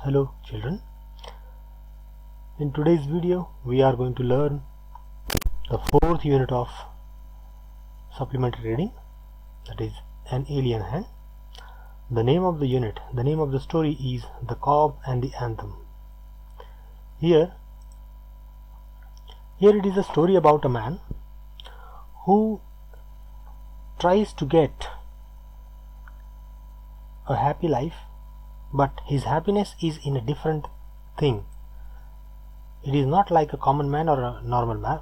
Hello children, in today's video we are going to learn the fourth unit of supplementary reading, that is An Alien Hand. The name of the unit, the name of the story is The Cop and the Anthem. Here it is a story about a man who tries to get a happy life, but his happiness is in a different thing. It is not like a common man or a normal man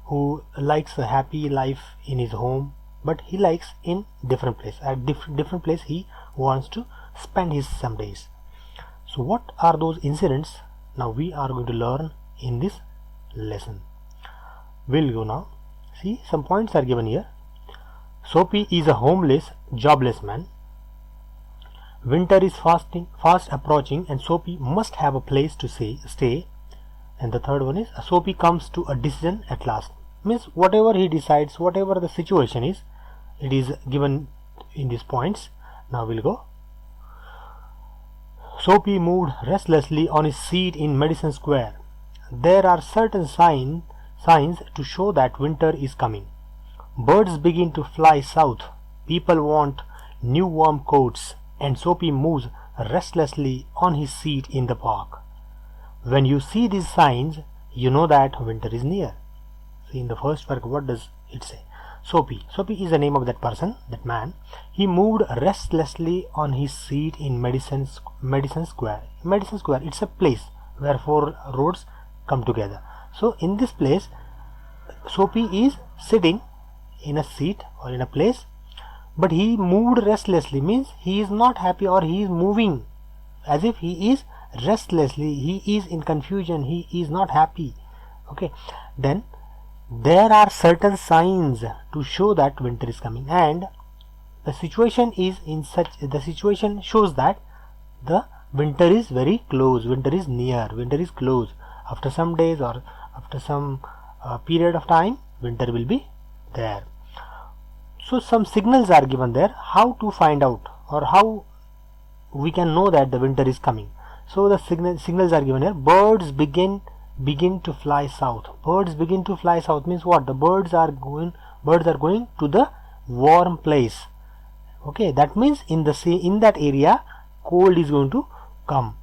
who likes a happy life in his home, but he likes in different place. At different place he wants to spend his some days. So what are those incidents? Now we are going to learn in this lesson. We'll go now. See, some points are given here. Soapy is a homeless, jobless man. Winter is fast approaching and Soapy must have a place to stay. And the third one is Soapy comes to a decision at last. Means whatever he decides, whatever the situation is, it is given in these points. Now we'll go. Soapy moved restlessly on his seat in Madison Square. There are certain signs to show that winter is coming. Birds begin to fly south. People want new warm coats. And Soapy moves restlessly on his seat in the park. When you see these signs, you know that winter is near. See, in the first paragraph, what does it say? Soapy is the name of that person, that man. He moved restlessly on his seat in Madison Square. Madison Square, it's a place where four roads come together. So in this place, Soapy is sitting in a seat or in a place, but he moved restlessly, means he is not happy, or he is moving as if he is restlessly, he is in confusion, he is not happy. Okay, then there are certain signs to show that winter is coming, and the situation is the situation shows that the winter is very close, winter is near, winter is close. After some days or after some period of time, winter will be there. So some signals are given there, how to find out or how we can know that the winter is coming. So the signals are given here. Birds begin to fly south. Birds begin to fly south means what? The birds are going to the warm place. Okay, that means in that area cold is going to come.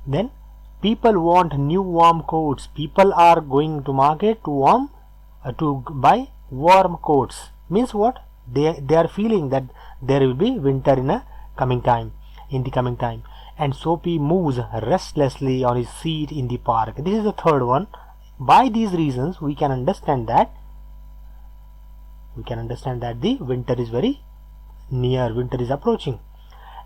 Then people want new warm coats. People are going to market to buy warm coats. Means what? They are feeling that there will be winter in the coming time. And Soapy moves restlessly on his seat in the park. This is the third one. By these reasons we can understand that the winter is very near, winter is approaching.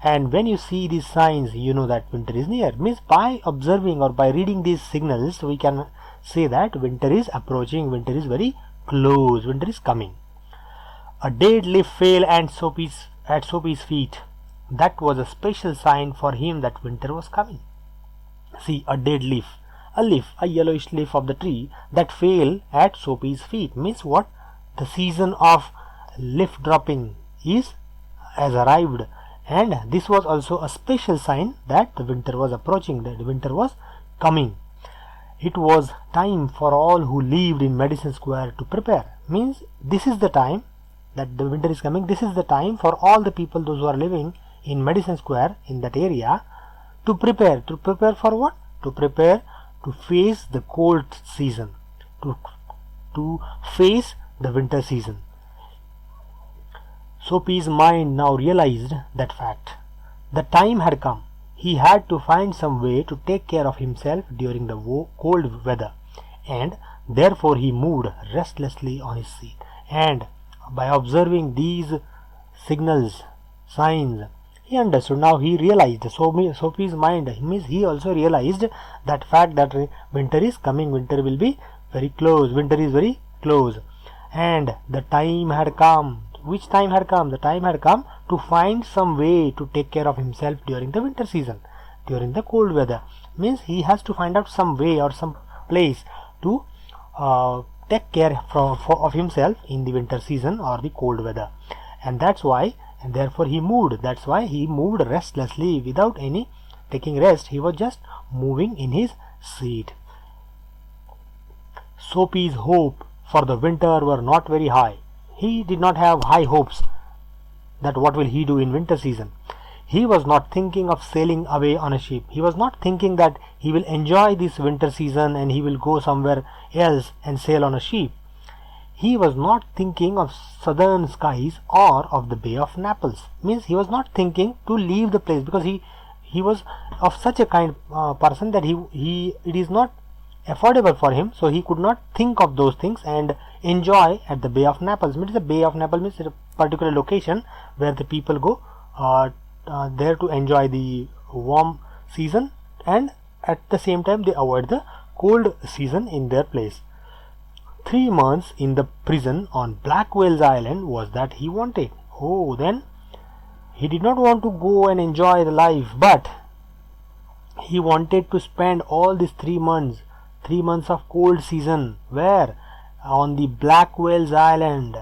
And when you see these signs, you know that winter is near. Means by observing or by reading these signals, we can say that winter is approaching, winter is very close, winter is coming. A dead leaf fell at Soapy's feet. That was a special sign for him that winter was coming. See, a dead leaf, a yellowish leaf of the tree that fell at Soapy's feet means what? The season of leaf dropping has arrived, and this was also a special sign that the winter was approaching, that the winter was coming. It was time for all who lived in Madison Square to prepare. Means this is the time that the winter is coming. This is the time for all the people, those who are living in Madison Square, in that area, to prepare. To prepare for what? To prepare to face the cold season, to face the winter season. Soapy's mind now realized that fact. The time had come. He had to find some way to take care of himself during the cold weather, and therefore he moved restlessly on his seat. And by observing these signals, signs, he understood. Now he realized, Soapy's mind, means he also realized that fact that winter is coming, winter will be very close, winter is very close. And the time had come. Which time had come? The time had come to find some way to take care of himself during the winter season, during the cold weather. Means he has to find out some way or some place to take care of himself in the winter season or the cold weather. And that's why, and therefore he moved. That's why he moved restlessly without any taking rest. He was just moving in his seat. Soapy's hope for the winter were not very high. He did not have high hopes that what will he do in winter season. He was not thinking of sailing away on a ship. He was not thinking that he will enjoy this winter season and he will go somewhere else and sail on a ship. He was not thinking of southern skies or of the Bay of Naples. Means he was not thinking to leave the place, because he was of such a kind person that it is not affordable for him, so he could not think of those things and enjoy at the Bay of Naples. Means the Bay of Naples means a particular location where the people go there to enjoy the warm season, and at the same time they avoid the cold season in their place. 3 months in the prison on Blackwell's Island was that he wanted. Oh, then he did not want to go and enjoy the life, but he wanted to spend all these 3 months of cold season. Where? On the Blackwell's Island.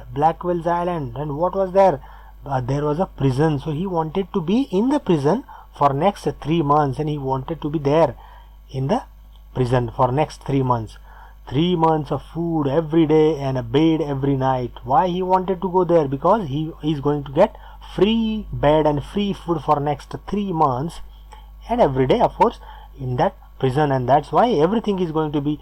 And what was there? There was a prison, so he wanted to be in the prison for next 3 months, and he wanted to be there in the prison for next 3 months. 3 months of food every day and a bed every night. Why he wanted to go there? Because he is going to get free bed and free food for next 3 months, and every day, of course, in that prison. And that's why everything is going to be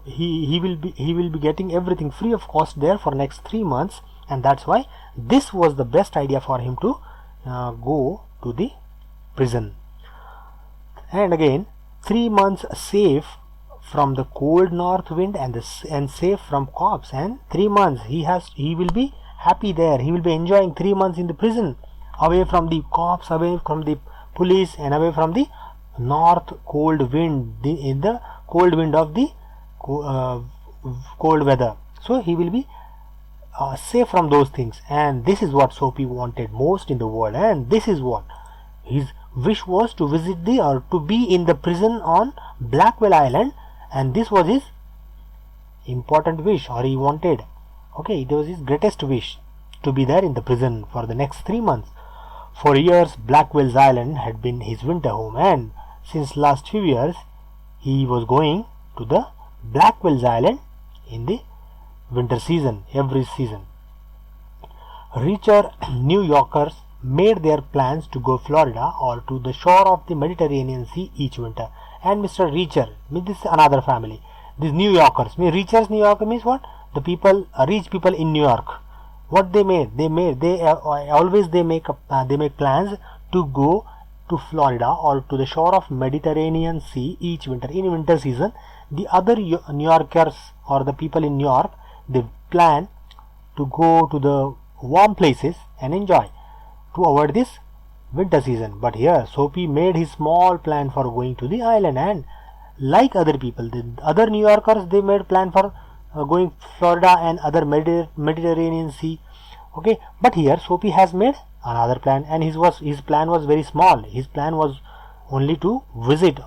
he will be getting everything free of cost there for next 3 months. And that's why this was the best idea for him to go to the prison. And again, 3 months safe from the cold north wind and safe from cops, and 3 months he will be happy there. He will be enjoying 3 months in the prison, away from the cops, away from the police, and away from the north cold wind, in the cold wind of the cold weather. So he will be safe from those things, and this is what Soapy wanted most in the world, and this is what his wish was, to visit or to be in the prison on Blackwell Island. And this was his important wish, or he wanted. Okay, it was his greatest wish, to be there in the prison for the next 3 months. For years Blackwell's Island had been his winter home, and since last few years he was going to the Blackwell's Island in the winter season, every season. Richer New Yorkers made their plans to go Florida or to the shore of the Mediterranean Sea each winter. And Mr. Richer, this is another family. These New Yorkers, Richer's New Yorker means what? The people, rich people in New York. What they made? They make plans to go to Florida or to the shore of Mediterranean Sea each winter. In winter season, the other New Yorkers or the people in New York, they plan to go to the warm places and enjoy, to avoid this winter season. But here Soapy made his small plan for going to the island, and like other people, the other New Yorkers, they made plan for going Florida and other Mediterranean Sea. Okay, but here Soapy has made another plan, and his plan was very small. His plan was only to visit,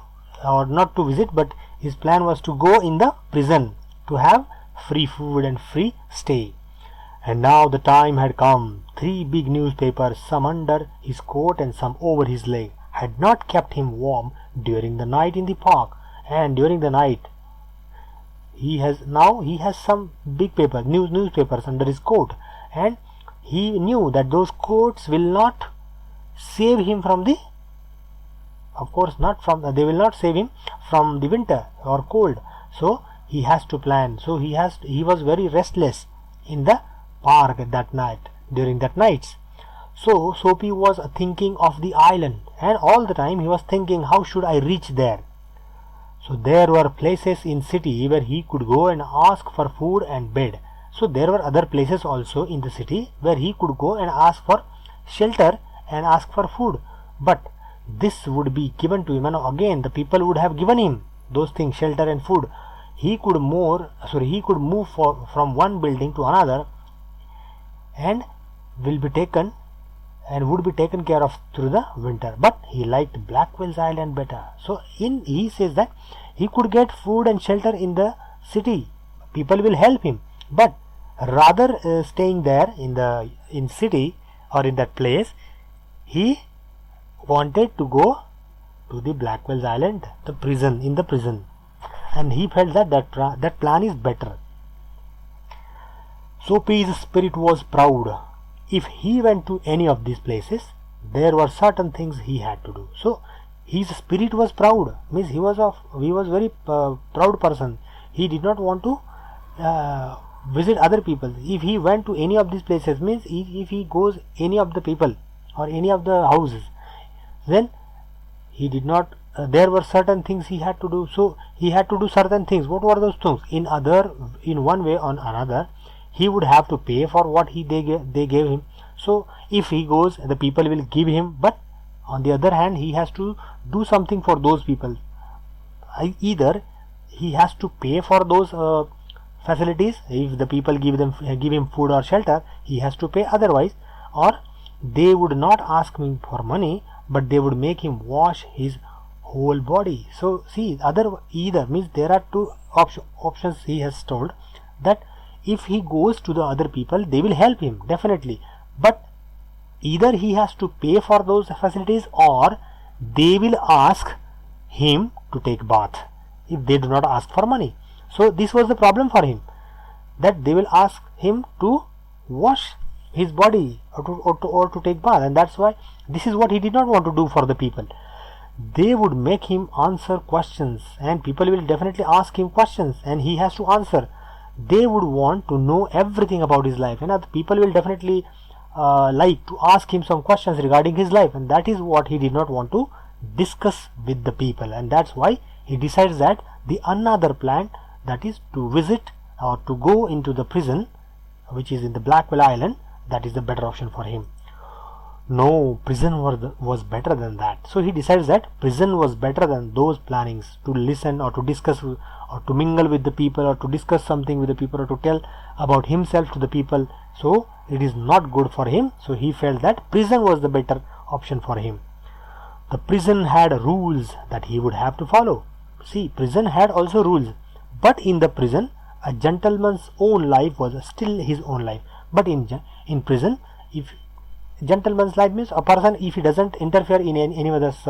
or not to visit, but his plan was to go in the prison, to have free food and free stay. And now the time had come. 3 big newspapers, some under his coat and some over his leg, had not kept him warm during the night in the park. And during the night he has some big newspapers under his coat, and he knew that those coats will not save him from the, they will not save him from the winter or cold. So he has to plan. So he was very restless in the park at that night, during that nights. So Soapy was thinking of the island, and all the time he was thinking, how should I reach there? So there were places in city where he could go and ask for food and bed. So there were other places also in the city where he could go and ask for shelter and ask for food. But this would be given to him, and again the people would have given him those things, shelter and food. He could move from one building to another, and would be taken care of through the winter. But he liked Blackwell's Island better. So he says that he could get food and shelter in the city. People will help him. But rather staying there in city or in that place, he wanted to go to the Blackwell's Island, the prison, and he felt that that plan is better. Soapy's spirit was proud. If he went to any of these places, there were certain things he had to do. So his spirit was proud, means he was very proud person. He did not want to visit other people. If he went to any of these places, means if he goes any of the people or any of the houses, then he did not there were certain things he had to do. So he had to do certain things. What were those things? In one way or another, he would have to pay for what they gave him. So if he goes, the people will give him, but on the other hand, he has to do something for those people. Either he has to pay for those facilities. If the people give him food or shelter, he has to pay. Otherwise, or they would not ask him for money, but they would make him wash his whole body. So see, either means there are two options. He has told that if he goes to the other people, they will help him definitely, but either he has to pay for those facilities or they will ask him to take bath if they do not ask for money. So this was the problem for him, that they will ask him to wash his body or to take bath, and that's why this is what he did not want to do for the people. They would make him answer questions, and people will definitely ask him questions and he has to answer. They would want to know everything about his life, and other people will definitely like to ask him some questions regarding his life, and that is what he did not want to discuss with the people, and that's why he decides that the another plan, that is to visit or to go into the prison which is in the Blackwell Island, that is the better option for him. No, prison was better than that. So he decides that prison was better than those plannings to listen or to discuss or to mingle with the people or to discuss something with the people or to tell about himself to the people. So it is not good for him. So he felt that prison was the better option for him. The prison had rules that he would have to follow. See, prison had also rules, but in the prison a gentleman's own life was still his own life. But in prison, if gentleman's life means a person, if he doesn't interfere in any other's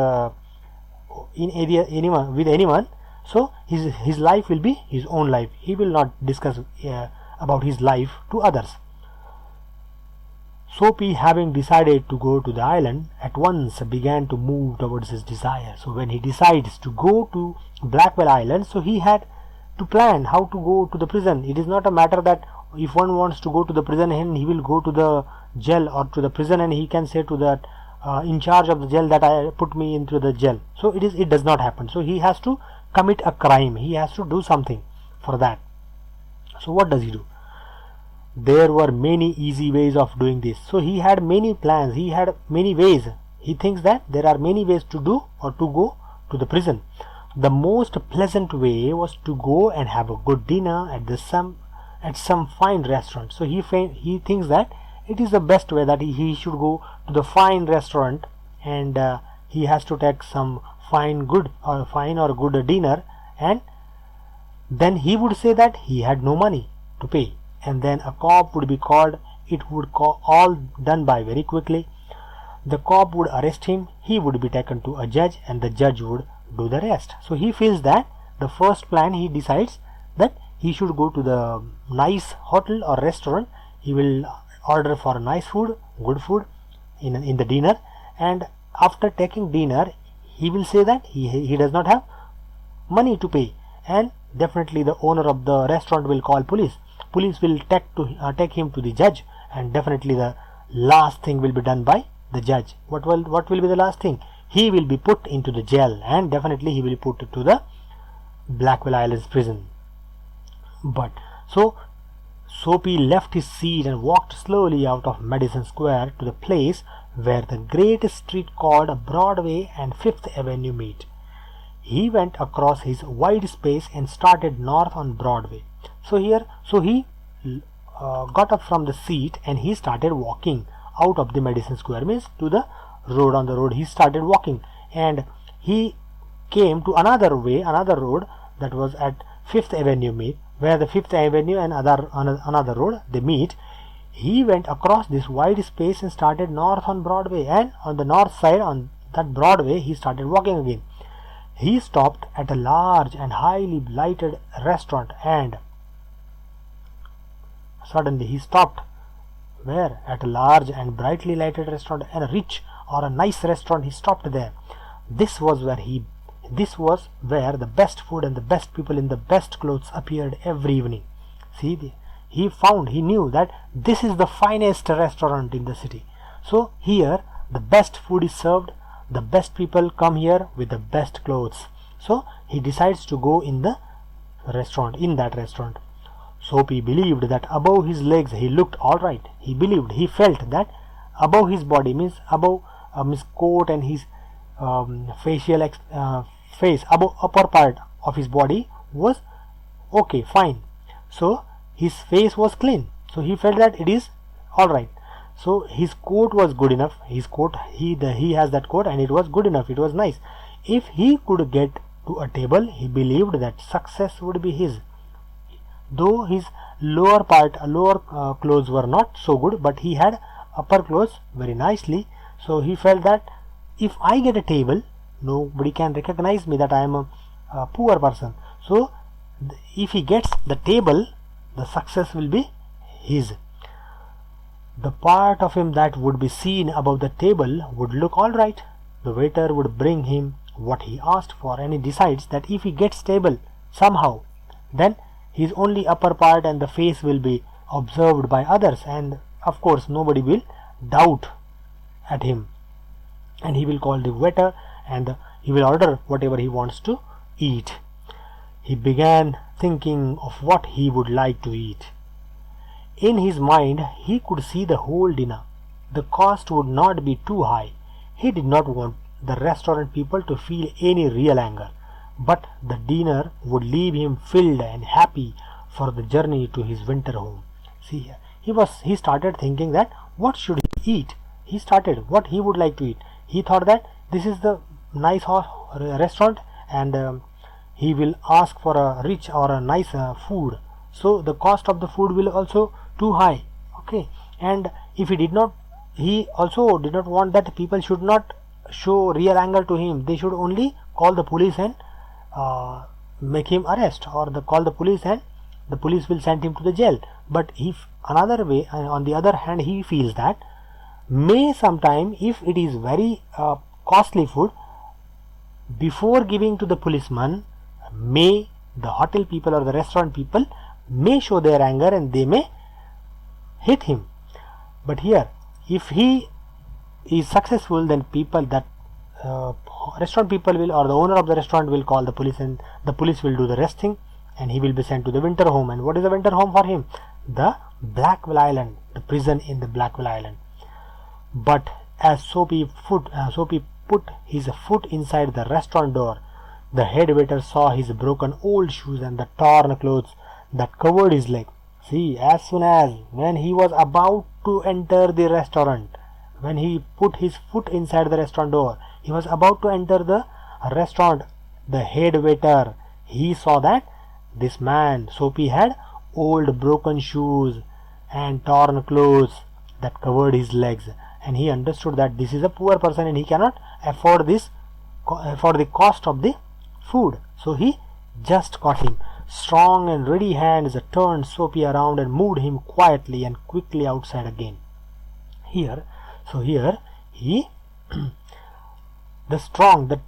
with anyone, so his life will be his own life. He will not discuss about his life to others. Soapy, having decided to go to the island, at once began to move towards his desire. So when he decides to go to Blackwell Island, so he had to plan how to go to the prison. It is not a matter that if one wants to go to the prison and he will go to the jail or to the prison and he can say to that in charge of the jail that I put me into the jail. So it does not happen. So he has to commit a crime. He has to do something for that. So what does he do? There were many easy ways of doing this. So he had many plans. He had many ways. He thinks that there are many ways to do or to go to the prison. The most pleasant way was to go and have a good dinner at some fine restaurant. So he thinks that it is the best way, that he should go to the fine restaurant and he has to take some fine or good dinner, and then he would say that he had no money to pay, and then a cop would be called. It would all done by very quickly. The cop would arrest him, he would be taken to a judge, and the judge would do the rest. So he feels that the first plan, he decides that he should go to the nice hotel or restaurant. He will order for nice food, good food in the dinner, and after taking dinner he will say that he does not have money to pay, and definitely the owner of the restaurant will call police. Police will take him to the judge, and definitely the last thing will be done by the judge. What will be the last thing? He will be put into the jail, and definitely he will be put to the Blackwell Islands prison. But so Soapy left his seat and walked slowly out of Madison Square to the place where the great street called Broadway and Fifth Avenue meet. He went across his wide space and started north on Broadway. So he got up from the seat and he started walking out of the Madison Square, means to the road. On the road he started walking, and he came to another road that was at Fifth Avenue meet, where the Fifth Avenue and another road they meet. He went across this wide space and started north on Broadway, and on the north side on that Broadway he started walking again. He stopped at a large and highly lighted restaurant, and suddenly he stopped where? At a large and brightly lighted restaurant, and a rich or a nice restaurant. He stopped there. This was where the best food and the best people in the best clothes appeared every evening. See, he knew that this is the finest restaurant in the city. So here the best food is served, the best people come here with the best clothes. So he decides to go in that restaurant. Soapy believed that above his legs he looked alright. He felt that above his body, means above his coat and his facial face, above upper part of his body was okay, fine. So his face was clean. So he felt that it is alright. So his coat was good enough. His coat, he has that coat, and it was good enough. It was nice. If he could get to a table, he believed that success would be his. Though his lower clothes were not so good, but he had upper clothes very nicely. So he felt that if I get a table, nobody can recognize me that I am a poor person. So if he gets the table, the success will be his. The part of him that would be seen above the table would look alright. The waiter would bring him what he asked for, and he decides that if he gets table somehow, then his only upper part and the face will be observed by others, and of course nobody will doubt at him, and he will call the waiter and he will order whatever he wants to eat. He began thinking of what he would like to eat. In his mind he could see the whole dinner. The cost would not be too high. He did not want the restaurant people to feel any real anger, but the dinner would leave him filled and happy for the journey to his winter home. See, he started thinking that what should he eat. He started what he would like to eat. He thought that this is the nice restaurant, and he will ask for a rich or a nice food. So the cost of the food will also too high. Okay, and if he also did not want that people should not show real anger to him. They should only call the police and make him arrest, or call the police and the police will send him to the jail. But if another way, on the other hand, he feels that may sometime, if it is very costly food, before giving to the policeman, may the hotel people or the restaurant people may show their anger and they may hit him. But here, if he is successful, then restaurant people will, or the owner of the restaurant will call the police, and the police will do the rest thing, and he will be sent to the winter home. And what is the winter home for him? The Blackwell Island, the prison in the Blackwell Island. But as Soapy put his foot inside the restaurant door, the head waiter saw his broken old shoes and the torn clothes that covered his leg. See, as soon as when he was about to enter the restaurant, when he put his foot inside the restaurant door, he was about to enter the restaurant, the head waiter, he saw that this man, Soapy, had old broken shoes and torn clothes that covered his legs, and he understood that this is a poor person and he cannot afford the cost of the food. So he just caught him. Strong and ready hands turned Soapy around and moved him quietly and quickly outside again. Here he the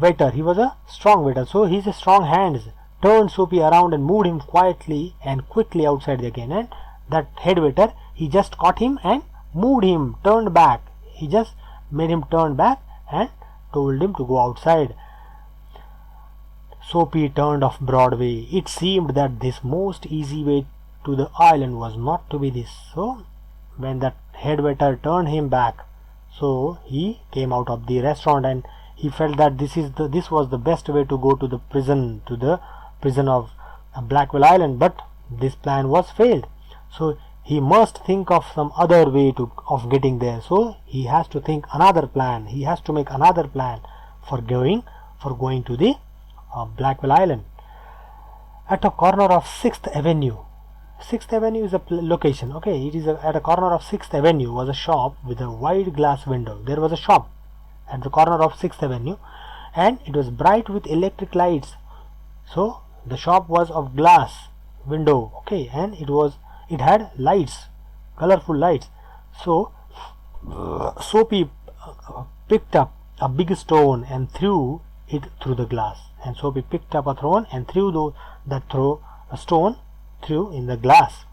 waiter, he was a strong waiter, so his strong hands turned Soapy around and moved him quietly and quickly outside again. And that head waiter, he just caught him and moved him, turned back. He just made him turn back and told him to go outside. Soapy turned off Broadway. It seemed that this most easy way to the island was not to be this. So when that head waiter turned him back, so he came out of the restaurant and he felt that this was the best way to go to the prison of Blackwell Island. But this plan was failed. So he must think of some other way of getting there. So he has to think another plan. He has to make another plan for going to the Blackwell Island. At a corner of 6th Avenue. 6th Avenue is a location. Okay, it is at a corner of 6th Avenue was a shop with a wide glass window. There was a shop at the corner of 6th Avenue. and it was bright with electric lights. So the shop was of glass window, okay, and it had lights, colorful lights. So Soapy picked up a big stone and threw it through the glass. And Soapy picked up a stone and threw a stone through in the glass.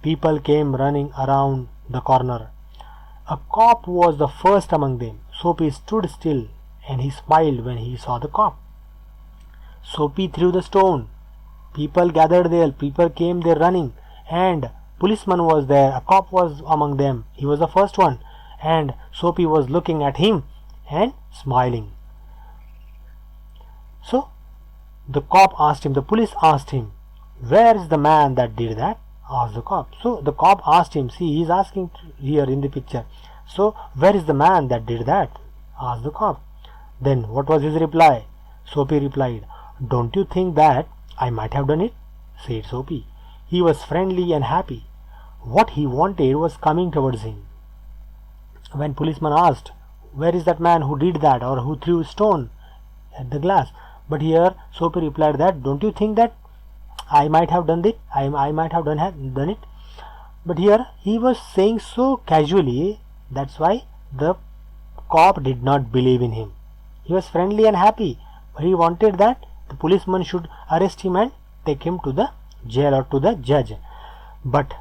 People came running around the corner. A cop was the first among them. Soapy stood still and he smiled when he saw the cop. Soapy threw the stone. People gathered there. People came there running, and policeman was there. A cop was among them. He was the first one, and Soapy was looking at him and smiling. So the cop asked him, the police asked him, "Where is the man that did that?" asked the cop. So the cop asked him, see, he is asking here in the picture. So, "Where is the man that did that?" asked the cop. Then what was his reply? Soapy replied, "Don't you think that I might have done it?" said Soapy. He was friendly and happy. What he wanted was coming towards him. When policeman asked, "Where is that man who did that, or who threw a stone at the glass?" But here Soapy replied that, "Don't you think that I might have done it? I might have done it." But here he was saying so casually, that's why the cop did not believe in him. He was friendly and happy, but he wanted that the policeman should arrest him and take him to the jail or to the judge. But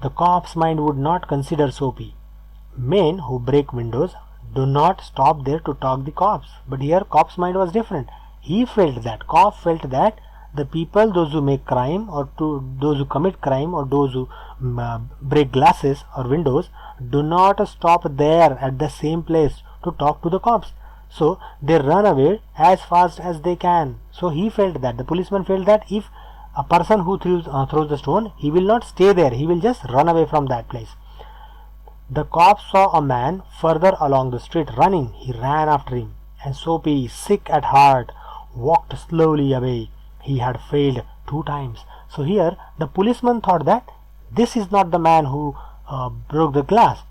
the cop's mind would not consider Soapy. Men who break windows do not stop there to talk the cops. But here cop's mind was different. Cop felt that the people, those who make crime, or those who commit crime, or those who break glasses or windows, do not stop there at the same place to talk to the cops. So they run away as fast as they can. So he felt that, the policeman felt that if a person who throws the stone, he will not stay there, he will just run away from that place. The cop saw a man further along the street running. He ran after him, and Soapy, sick at heart, walked slowly away. He had failed 2 times. So here the policeman thought that this is not the man who broke the glass,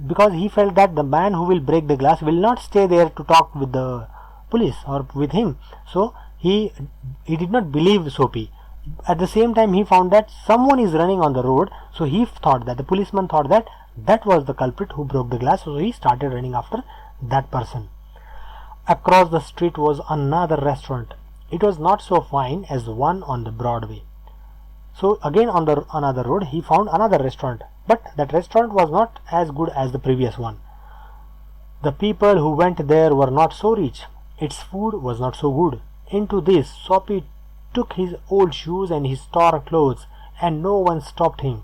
because he felt that the man who will break the glass will not stay there to talk with the police or with him. So he did not believe Soapy. At the same time, he found that someone is running on the road, so he thought that, the policeman thought that that was the culprit who broke the glass, so he started running after that person. Across the street was another restaurant. It was not so fine as the one on the Broadway. So again on another road he found another restaurant, but that restaurant was not as good as the previous one. The people who went there were not so rich. Its food was not so good. Into this Soapy took his old shoes and his torn clothes, and no one stopped him.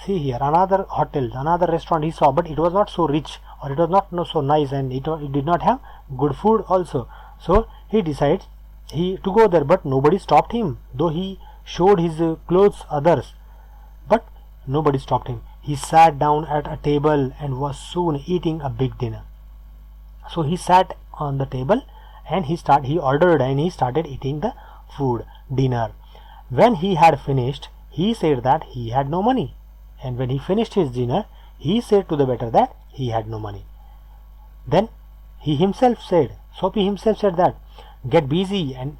See here, another hotel, another restaurant he saw, but it was not so rich, or it was not so nice, and it did not have good food also. So he decides to go there, but nobody stopped him, though he showed his clothes others, but nobody stopped him. He sat down at a table and was soon eating a big dinner. So he sat on the table and he ordered and he started eating the dinner. When he had finished, he said that he had no money, and when he finished his dinner, he said to the waiter that he had no money. Then Soapy himself said that, get busy and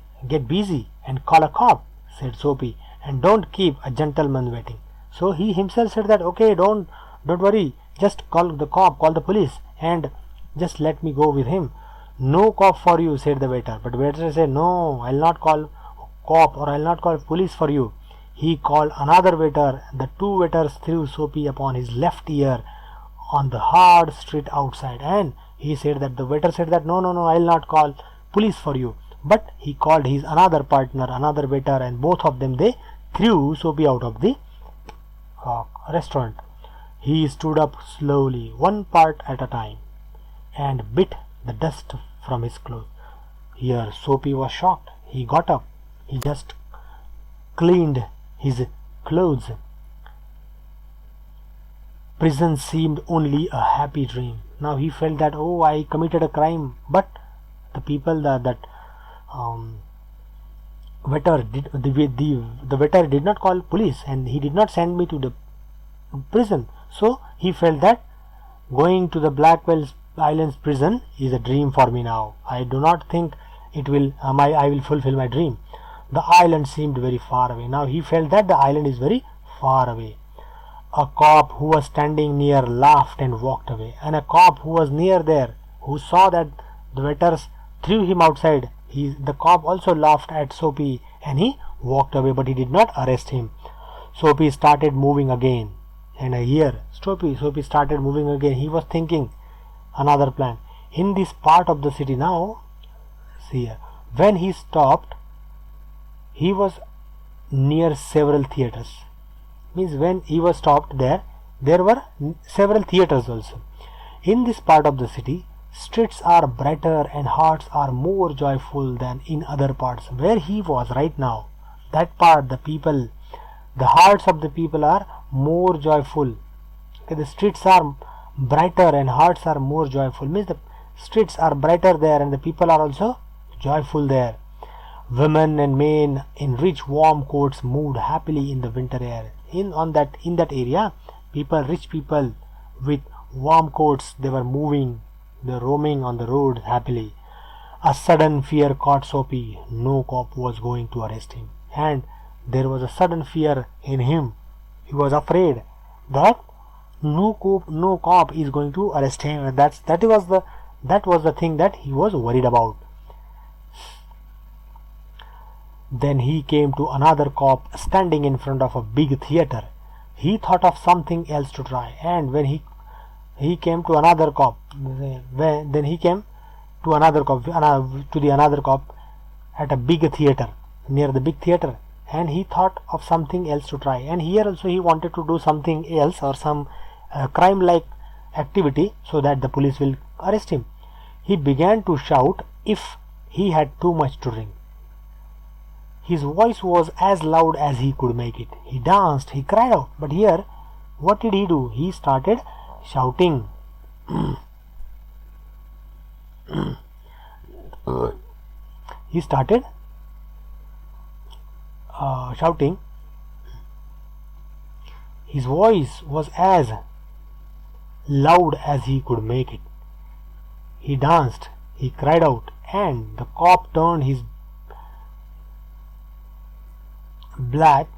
call a cop," said Soapy, "and don't keep a gentleman waiting." So he himself said that, "Okay, don't worry, just call the cop, call the police, and just let me go with him." "No cop for you," said the waiter. But waiter said, "No, I'll not call cop, or I'll not call police for you." He called another waiter. The 2 waiters threw Soapy upon his left ear on the hard street outside, and he said that, the waiter said that, no, I'll not call police for you. But he called his another partner, another waiter, and both of them, they threw Soapy out of the restaurant. He stood up slowly, one part at a time, and bit the dust from his clothes. Here Soapy was shocked. He got up. He just cleaned his clothes. Prison seemed only a happy dream. Now he felt that, oh, I committed a crime, but the people the waiter did not call police, and he did not send me to the prison. So he felt that going to the Blackwell's island's prison is a dream for me now. I do not think it will I will fulfill my dream. The island seemed very far away. Now he felt that the island is very far away. A cop who was standing near laughed and walked away. And a cop who was near there, who saw that the waiters threw him outside, the cop also laughed at Soapy and he walked away, but he did not arrest him. Soapy started moving again. And here Soapy started moving again. He was thinking another plan. In this part of the city now, see here, when he stopped, he was near several theaters. Means when he was stopped there were several theaters also. In this part of the city, streets are brighter and hearts are more joyful than in other parts. Where he was right now, that part, the hearts of the people are more joyful. Okay, the streets are brighter and hearts are more joyful. Means the streets are brighter there and the people are also joyful there. Women and men in rich warm coats moved happily in the winter air. In that area, rich people with warm coats, they were moving, they were roaming on the road happily. A sudden fear caught Soapy. No cop was going to arrest him, and there was a sudden fear in him. He was afraid that no cop is going to arrest him. That was the thing that he was worried about. Then he came to another cop standing in front of a big theater. He thought of something else to try, and when he came to another cop, then he came to another cop at a big theater, near the big theater, and he thought of something else to try. And here also he wanted to do something else or some crime-like activity so that the police will arrest him. He began to shout if he had too much to drink. His voice was as loud as he could make it. He danced, he cried out. But here, what did he do? He started shouting. He started shouting. His voice was as loud as he could make it. He danced, he cried out, and the cop turned his back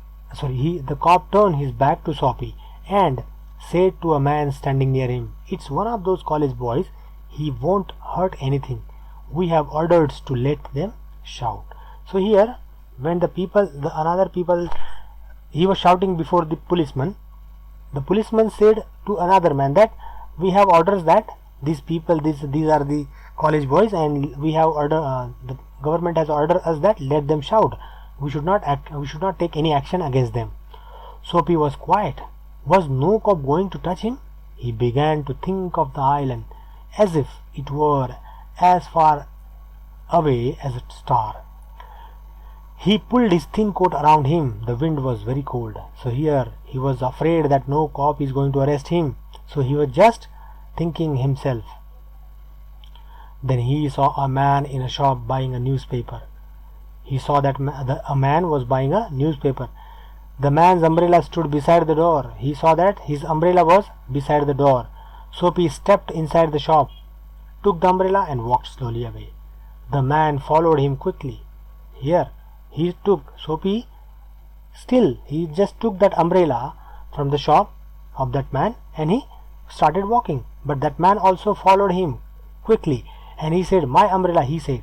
to Soapy and said to a man standing near him, "It's one of those college boys. He won't hurt anything. We have orders to let them shout." So here, when he was shouting before the policeman said to another man that we have orders that these are the college boys, and we have the government has ordered us that let them shout. We should not take any action against them. Soapy was quiet. Was no cop going to touch him? He began to think of the island as if it were as far away as a star. He pulled his thin coat around him. The wind was very cold. So here he was afraid that no cop is going to arrest him. So he was just thinking himself. Then he saw a man in a shop buying a newspaper. He saw that a man was buying a newspaper. The man's umbrella stood beside the door. He saw that his umbrella was beside the door. Soapy stepped inside the shop, took the umbrella and walked slowly away. The man followed him quickly. Here he just took that umbrella from the shop of that man and he started walking. But that man also followed him quickly and he said, "My umbrella," he said.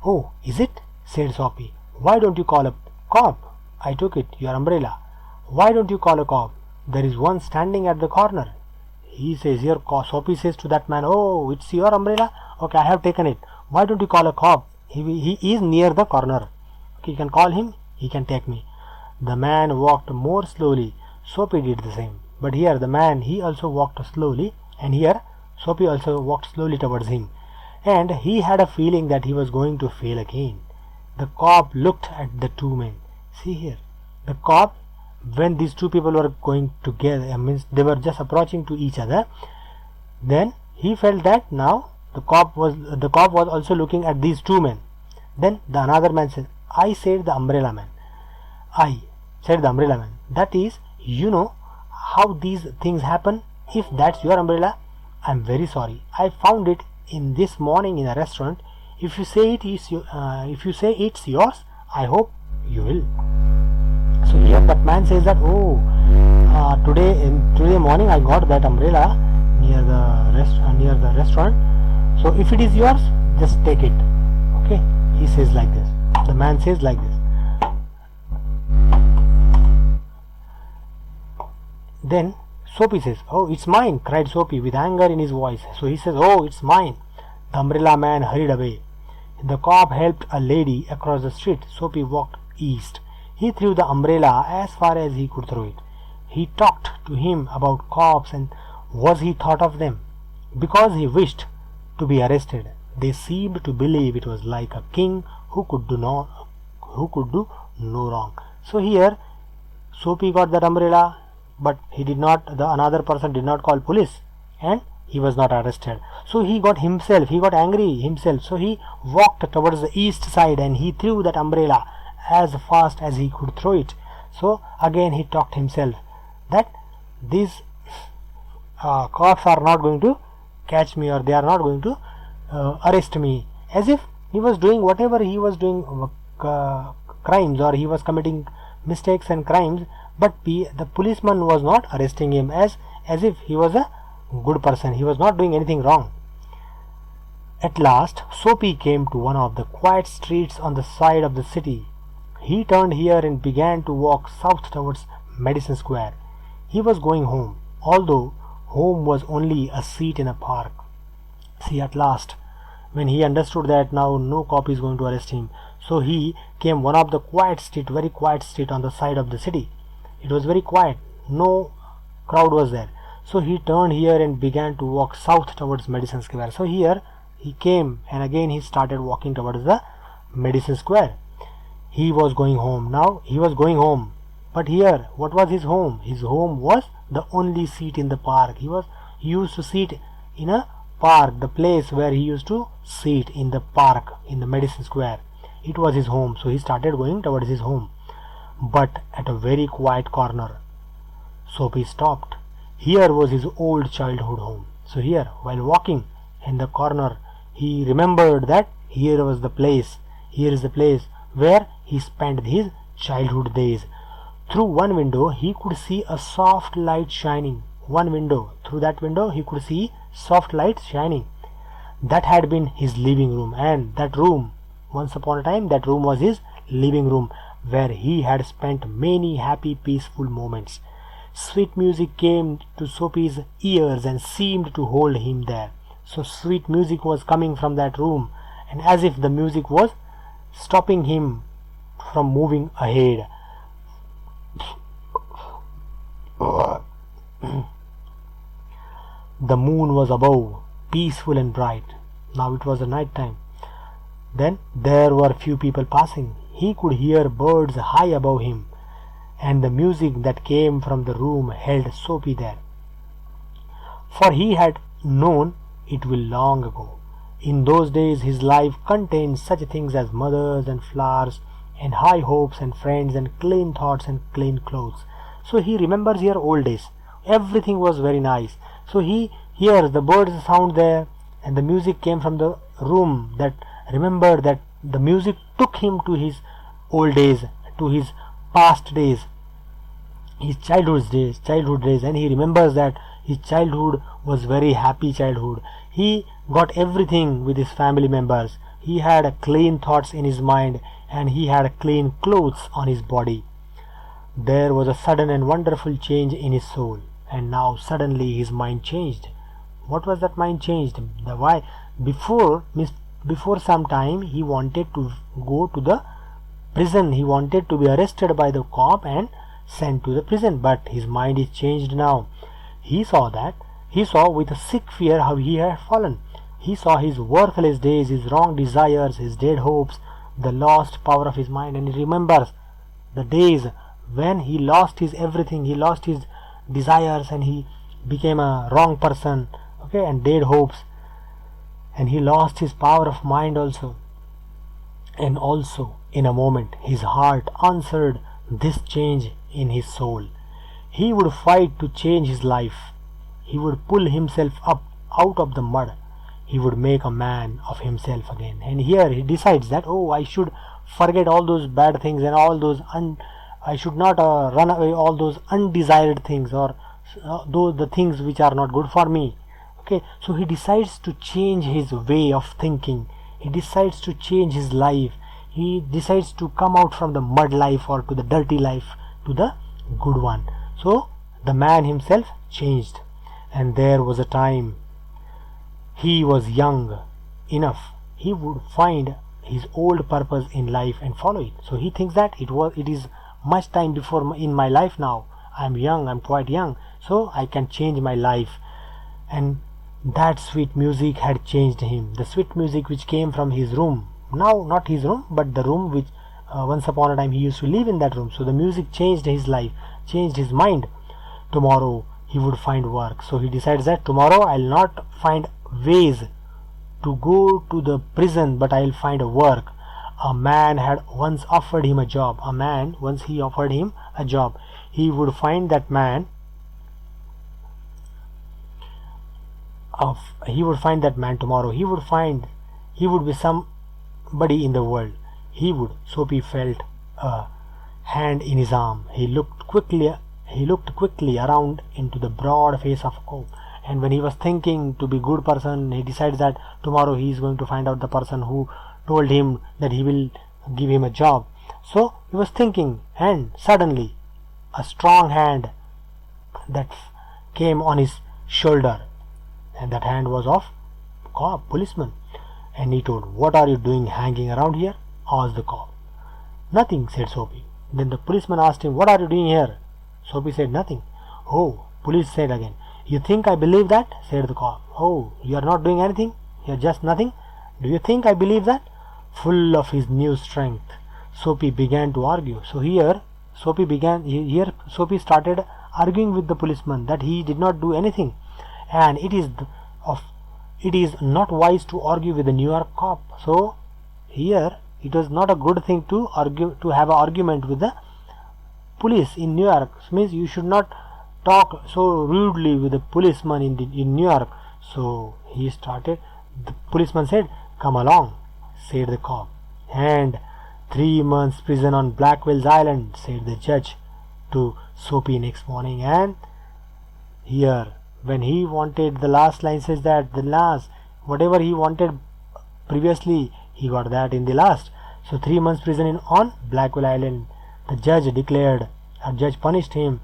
"Oh, is it?" said Soapy. "Why don't you call a cop?" "I took it, your umbrella." "Why don't you call a cop? There is one standing at the corner." He says, Soapy says to that man, "Oh, it's your umbrella? Okay, I have taken it. Why don't you call a cop? He is near the corner. Okay, you can call him, he can take me." The man walked more slowly. Soapy did the same. But here the man, he also walked slowly, and here Soapy also walked slowly towards him. And he had a feeling that he was going to fail again. The cop looked at the two men. See here, the cop, when these two people were going together, means they were just approaching to each other, then he felt that now the cop was also looking at these two men. Then the another man said, "I said the umbrella man." "I," said the umbrella man. "That is, you know how these things happen. If that's your umbrella, I'm very sorry. I found it in this morning in a restaurant. If you say it's yours, I hope you will. So here that man says that, today morning I got that umbrella near the restaurant. So if it is yours, just take it. Okay, he says like this. The man says like this. Then Soapy says, "Oh, it's mine," cried Soapy with anger in his voice. So he says, "Oh, it's mine." The umbrella man hurried away. The cop helped a lady across the street. Soapy walked east. He threw the umbrella as far as he could throw it. He talked to him about cops and what he thought of them. Because he wished to be arrested, they seemed to believe it was like a king who could do no wrong. So here Soapy got that umbrella, but another person did not call police, and he was not arrested. So he got angry himself. So he walked towards the east side and he threw that umbrella as fast as he could throw it. So again he talked himself that these cops are not going to catch me, or they are not going to arrest me, as if he was doing whatever he was doing, crimes, or he was committing mistakes and crimes, but the policeman was not arresting him, as if he was a good person. He was not doing anything wrong. At last Soapy came to one of the quiet streets on the side of the city. He turned here and began to walk south towards Madison Square. He was going home, although home was only a seat in a park. See, at last, when he understood that now no cop is going to arrest him, so he came one of the very quiet street on the side of the city. It was very quiet, no crowd was there. So he turned here and began to walk south towards Madison Square. So here he came and again he started walking towards the Madison Square. He was going home. Now he was going home. But here, what was his home? His home was the only seat in the park. He used to sit in a park, the place where he used to sit in the park in the Madison Square. It was his home. So he started going towards his home. But at a very quiet corner, Soapy stopped. Here was his old childhood home. So here, while walking in the corner, he remembered that here is the place where he spent his childhood days. Through one window he could see a soft light shining. Through that window he could see soft light shining. That had been his living room, and that room, once upon a time, that room was his living room, where he had spent many happy, peaceful moments. Sweet music came to Soapy's ears and seemed to hold him there. So sweet music was coming from that room, and as if the music was stopping him from moving ahead. The moon was above, peaceful and bright. Now it was a night time. Then there were few people passing. He could hear birds high above him, and the music that came from the room held Soapy there. For he had known it will long ago. In those days his life contained such things as mothers and flowers and high hopes and friends and clean thoughts and clean clothes. So he remembers here old days. Everything was very nice. So he hears the birds sound there, and the music came from the room. That remembered that the music took him to his old days, to his past days, his childhood days, and he remembers that his childhood was very happy childhood. He got everything with his family members. He had clean thoughts in his mind, and he had clean clothes on his body. There was a sudden and wonderful change in his soul, and now suddenly his mind changed. What was that mind changed? Why? Before some time he wanted to go to the prison. He wanted to be arrested by the cop and sent to the prison, but his mind is changed now. He saw with a sick fear how he had fallen. He saw his worthless days, his wrong desires, his dead hopes, the lost power of his mind, and he remembers the days when he lost his everything. He lost his desires and he became a wrong person, and dead hopes, and he lost his power of mind also. And also in a moment his heart answered this change in his soul. He would fight to change his life. He would pull himself up out of the mud, he would make a man of himself again. And here he decides that, oh, I should forget all those bad things and all those I should not run away all those undesired things, or those the things which are not good for me. Okay, so he decides to change his way of thinking. He decides to change his life. He decides to come out from the mud life or to the dirty life to the good one. So the man himself changed. And there was a time he was young enough, he would find his old purpose in life and follow it. So he thinks that it is much time before in my life now. I'm young, I'm quite young, so I can change my life. And that sweet music had changed him. The sweet music which came from his room, now not his room, but the room which once upon a time he used to live in that room. So the music changed his life, changed his mind. Tomorrow he would find work. So he decides that tomorrow I'll not find ways to go to the prison, but I'll find a work. A man had once offered him a job. A man, once he offered him a job, he would find that man. He would find that man tomorrow. He would be somebody in the world. Soapy felt a hand in his arm. He looked quickly around into the broad face of Cope. And when he was thinking to be a good person, he decides that tomorrow he is going to find out the person who told him that he will give him a job. So he was thinking, and suddenly a strong hand that came on his shoulder, and that hand was of cop, policeman. And he told, "What are you doing hanging around here?" asked the cop. "Nothing," said Soapy. Then the policeman asked him, "What are you doing here?" Soapy said, "Nothing." "Oh," police said again. "You think I believe that?" said the cop. "Oh, you are not doing anything? You are just nothing? Do you think I believe that?" Full of his new strength, Soapy began to argue. So here Soapy started arguing with the policeman that he did not do anything, and it is not wise to argue with the New York cop. So here it was not a good thing to have an argument with the police in New York. It means you should not talk so rudely with the policeman in New York. So the policeman said, "Come along," said the cop. "And 3 months prison on Blackwell's Island," said the judge to Soapy next morning. And here, when he wanted, the last line says that whatever he wanted previously, he got that in the last. So 3 months prison on Blackwell Island. The judge punished him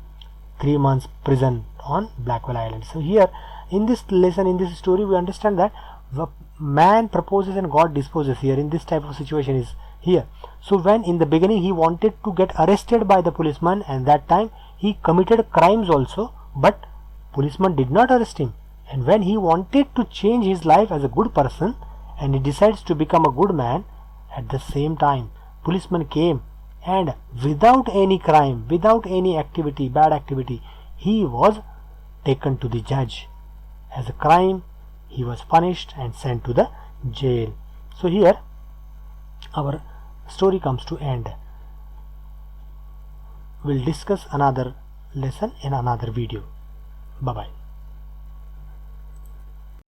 3 months prison on Blackwell Island. So here in this lesson, in this story, we understand that the man proposes and God disposes. Here in this type of situation is here. So when in the beginning he wanted to get arrested by the policeman, and that time he committed crimes also, but policeman did not arrest him. And when he wanted to change his life as a good person, and he decides to become a good man, at the same time policeman came, and without any crime, without any bad activity, he was taken to the judge. As a crime, he was punished and sent to the jail. So here our story comes to end. We'll discuss another lesson in another video. Bye bye.